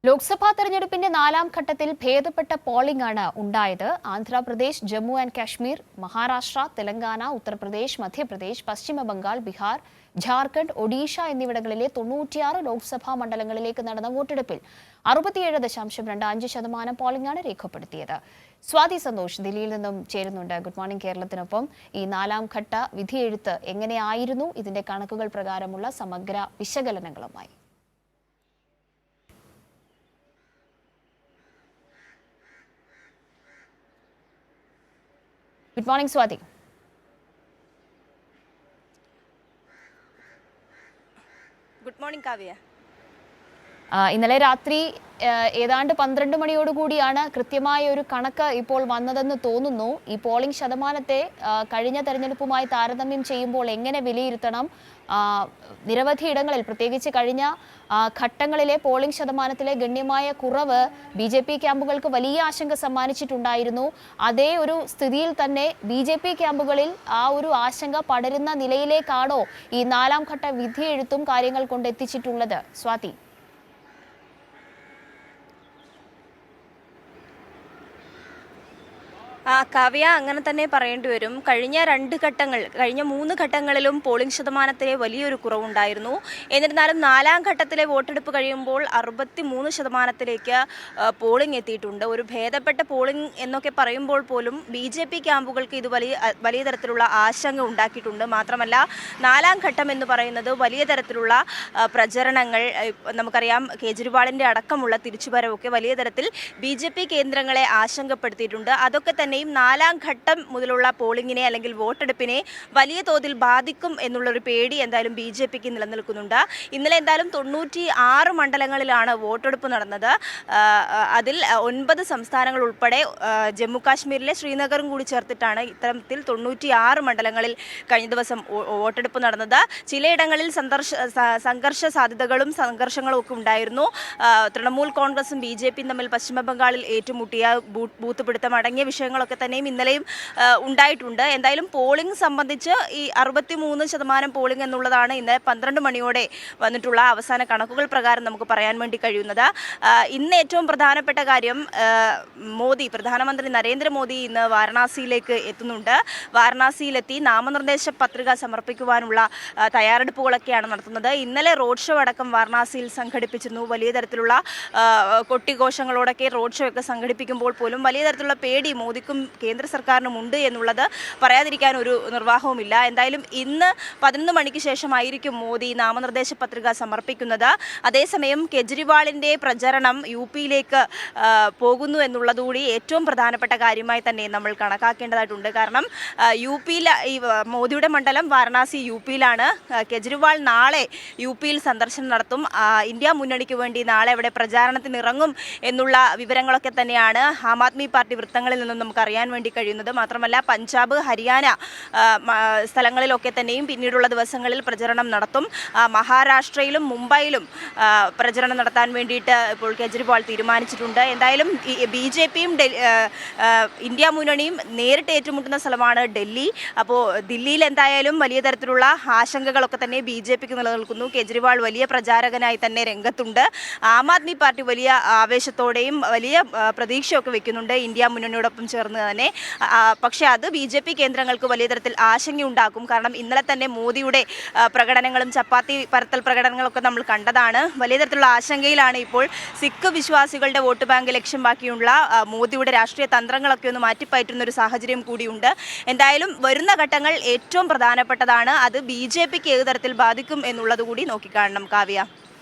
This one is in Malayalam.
ലോക്സഭാ തെരഞ്ഞെടുപ്പിന്റെ നാലാം ഘട്ടത്തിൽ ഭേദപ്പെട്ട പോളിംഗ് ആണ് ഉണ്ടായത്. ആന്ധ്രാപ്രദേശ്, ജമ്മു ആൻഡ് കാശ്മീർ, മഹാരാഷ്ട്ര, തെലങ്കാന, ഉത്തർപ്രദേശ്, മധ്യപ്രദേശ്, പശ്ചിമ ബംഗാൾ, ബീഹാർ, ഝാർഖണ്ഡ്, ഒഡീഷ എന്നിവിടങ്ങളിലെ 96 ലോക്സഭാ മണ്ഡലങ്ങളിലേക്ക് നടന്ന വോട്ടെടുപ്പിൽ 67.25% പോളിംഗാണ് രേഖപ്പെടുത്തിയത്. സ്വാതി സന്തോഷ് ദില്ലിയിൽ നിന്നും ചേരുന്നുണ്ട്. Good morning. കേരളത്തിനൊപ്പം ഈ നാലാം ഘട്ട വിധിയെഴുത്ത് എങ്ങനെയായിരുന്നു, ഇതിന്റെ കണക്കുകൾ പ്രകാരമുള്ള സമഗ്ര വിശകലനങ്ങളുമായി. Good morning, Swati. Good morning, Kavya. ഇന്നലെ രാത്രി ഏതാണ്ട് 12 മണിയോടുകൂടിയാണ് കൃത്യമായ ഒരു കണക്ക് ഇപ്പോൾ വന്നതെന്ന് തോന്നുന്നു. ഈ പോളിംഗ് ശതമാനത്തെ കഴിഞ്ഞ തെരഞ്ഞെടുപ്പുമായി താരതമ്യം ചെയ്യുമ്പോൾ എങ്ങനെ വിലയിരുത്തണം? നിരവധി ഇടങ്ങളിൽ, പ്രത്യേകിച്ച് കഴിഞ്ഞ ഘട്ടങ്ങളിലെ പോളിംഗ് ശതമാനത്തിലെ ഗണ്യമായ കുറവ് BJP ക്യാമ്പുകൾക്ക് വലിയ ആശങ്ക സമ്മാനിച്ചിട്ടുണ്ടായിരുന്നു. അതേ ഒരു സ്ഥിതിയിൽ തന്നെ BJP ക്യാമ്പുകളിൽ ആ ഒരു ആശങ്ക പടരുന്ന നിലയിലേക്കാണോ ഈ നാലാം ഘട്ട വിധിയെഴുത്തും കാര്യങ്ങൾ കൊണ്ടെത്തിച്ചിട്ടുള്ളത്? സ്വാതി. കാവ്യ, അങ്ങനെ തന്നെ പറയേണ്ടി വരും. കഴിഞ്ഞ 3 ഘട്ടങ്ങളിലും പോളിംഗ് ശതമാനത്തിലെ വലിയൊരു കുറവുണ്ടായിരുന്നു. എന്നിരുന്നാലും നാലാം ഘട്ടത്തിലെ വോട്ടെടുപ്പ് കഴിയുമ്പോൾ 63% പോളിംഗ് എത്തിയിട്ടുണ്ട്. ഒരു ഭേദപ്പെട്ട പോളിംഗ് എന്നൊക്കെ പറയുമ്പോൾ പോലും BJP ക്യാമ്പുകൾക്ക് ഇത് വലിയ തരത്തിലുള്ള ആശങ്ക ഉണ്ടാക്കിയിട്ടുണ്ട്. മാത്രമല്ല, നാലാം ഘട്ടം എന്ന് പറയുന്നത് വലിയ തരത്തിലുള്ള പ്രചരണങ്ങൾ, നമുക്കറിയാം കേജ്രിവാളിൻ്റെ അടക്കമുള്ള തിരിച്ചുവരവൊക്കെ വലിയ തരത്തിൽ BJP കേന്ദ്രങ്ങളെ ആശങ്കപ്പെടുത്തിയിട്ടുണ്ട്. അതൊക്കെ തന്നെ നാലാം ഘട്ടം മുതലുള്ള പോളിംഗിനെ അല്ലെങ്കിൽ വോട്ടെടുപ്പിനെ വലിയ തോതിൽ ബാധിക്കും എന്നുള്ളൊരു പേടി എന്തായാലും BJPക്ക് നിലനിൽക്കുന്നുണ്ട്. ഇന്നലെ എന്തായാലും 96 മണ്ഡലങ്ങളിലാണ് വോട്ടെടുപ്പ് നടന്നത്. അതിൽ 9 സംസ്ഥാനങ്ങൾ ഉൾപ്പെടെ ജമ്മു കാശ്മീരിലെ ശ്രീനഗറും കൂടി ചേർത്തിട്ടാണ് ഇത്തരത്തിൽ 96 മണ്ഡലങ്ങളിൽ കഴിഞ്ഞ ദിവസം വോട്ടെടുപ്പ് നടന്നത്. ചിലയിടങ്ങളിൽ സംഘർഷ സാധ്യതകളും സംഘർഷങ്ങളും ഒക്കെ ഉണ്ടായിരുന്നു. തൃണമൂൽ കോൺഗ്രസും BJPയും തമ്മിൽ പശ്ചിമ ബംഗാളിൽ ഏറ്റുമുട്ടിയ ബൂത്ത് പിടുത്തം അടങ്ങിയ വിഷയങ്ങളൊക്കെ തന്നെയും ഇന്നലെയും ഉണ്ടായിട്ടുണ്ട്. എന്തായാലും പോളിംഗ് സംബന്ധിച്ച് ഈ 63% പോളിംഗ് എന്നുള്ളതാണ് ഇന്നലെ 12 മണിയോടെ വന്നിട്ടുള്ള അവസാന കണക്കുകൾ പ്രകാരം നമുക്ക് പറയാൻ വേണ്ടി കഴിയുന്നത്. ഇന്ന് ഏറ്റവും പ്രധാനപ്പെട്ട കാര്യം, പ്രധാനമന്ത്രി നരേന്ദ്രമോദി ഇന്ന് വാരണാസിയിലേക്ക് എത്തുന്നുണ്ട്. വാരണാസിയിലെത്തി നാമനിർദ്ദേശ പത്രിക സമർപ്പിക്കുവാനുള്ള തയ്യാറെടുപ്പുകളൊക്കെയാണ് നടത്തുന്നത്. ഇന്നലെ റോഡ് ഷോ അടക്കം വാരണാസിയിൽ സംഘടിപ്പിച്ചിരുന്നു. വലിയ തരത്തിലുള്ള കൊട്ടിഘോഷങ്ങളോടൊക്കെ റോഡ് ഷോ ഒക്കെ സംഘടിപ്പിക്കുമ്പോൾ പോലും വലിയ തരത്തിലുള്ള പേടി മോദിക്കും കേന്ദ്ര സർക്കാരിനും ഉണ്ട് എന്നുള്ളത് പറയാതിരിക്കാൻ ഒരു നിർവാഹവുമില്ല. എന്തായാലും ഇന്ന് 11 മണിക്ക് ശേഷമായിരിക്കും മോദി നാമനിർദ്ദേശ പത്രിക സമർപ്പിക്കുന്നത്. അതേസമയം കേജ്രിവാളിൻ്റെ പ്രചരണം UPയിലേക്ക് പോകുന്നു എന്നുള്ളതുകൂടി ഏറ്റവും പ്രധാനപ്പെട്ട കാര്യമായി തന്നെ നമ്മൾ കണക്കാക്കേണ്ടതായിട്ടുണ്ട്. കാരണം UPയിൽ ഈ മോദിയുടെ മണ്ഡലം വാരണാസി UPയിലാണ്. കേജ്രിവാൾ നാളെ UPയിൽ സന്ദർശനം നടത്തും. ഇന്ത്യ മുന്നണിക്ക് വേണ്ടി നാളെ അവിടെ പ്രചാരണത്തിനിറങ്ങും എന്നുള്ള വിവരങ്ങളൊക്കെ തന്നെയാണ് ആം ആദ്മി പാർട്ടി വൃത്തങ്ങളിൽ നിന്നും നമുക്ക് അറിയാൻ വേണ്ടി കഴിയുന്നത്. മാത്രമല്ല, പഞ്ചാബ്, ഹരിയാന സ്ഥലങ്ങളിലൊക്കെ തന്നെയും പിന്നീടുള്ള ദിവസങ്ങളിൽ പ്രചരണം നടത്തും. മഹാരാഷ്ട്രയിലും മുംബൈയിലും പ്രചരണം നടത്താൻ വേണ്ടിയിട്ട് ഇപ്പോൾ കേജ്രിവാൾ തീരുമാനിച്ചിട്ടുണ്ട്. എന്തായാലും BJPയും ഇന്ത്യ മുന്നണിയും നേരിട്ട് ഏറ്റുമുട്ടുന്ന സ്ഥലമാണ് ഡൽഹി. അപ്പോൾ ദില്ലിയിൽ എന്തായാലും വലിയ തരത്തിലുള്ള ആശങ്കകളൊക്കെ തന്നെ BJPക്ക് നിലനിൽക്കുന്നു. കേജ്രിവാൾ വലിയ പ്രചാരകനായി തന്നെ രംഗത്തുണ്ട്. ആം ആദ്മി പാർട്ടി വലിയ ആവേശത്തോടെയും വലിയ പ്രതീക്ഷയൊക്കെ വെക്കുന്നുണ്ട് ഇന്ത്യ മുന്നണിയോടൊപ്പം ചേർന്ന് തന്നെ. പക്ഷേ അത് BJP കേന്ദ്രങ്ങൾക്ക് വലിയ തരത്തിൽ ആശങ്കയുണ്ടാക്കും. കാരണം ഇന്നലെ തന്നെ മോദിയുടെ പ്രകടനങ്ങളും ചപ്പാത്തി പരത്തൽ പ്രകടനങ്ങളൊക്കെ നമ്മൾ കണ്ടതാണ്. വലിയ തരത്തിലുള്ള ആശങ്കയിലാണ് ഇപ്പോൾ സിഖ് വിശ്വാസികളുടെ വോട്ട് ബാങ്ക് ലക്ഷ്യമാക്കിയുള്ള മോദിയുടെ രാഷ്ട്രീയ തന്ത്രങ്ങളൊക്കെ ഒന്ന് മാറ്റിപ്പയറ്റുന്ന ഒരു സാഹചര്യം കൂടിയുണ്ട്. എന്തായാലും വരുന്ന ഘട്ടങ്ങൾ ഏറ്റവും പ്രധാനപ്പെട്ടതാണ്. അത് BJPക്ക് ഏത് തരത്തിൽ ബാധിക്കും എന്നുള്ളത് കൂടി നോക്കിക്കാണണം. കാവ്യ.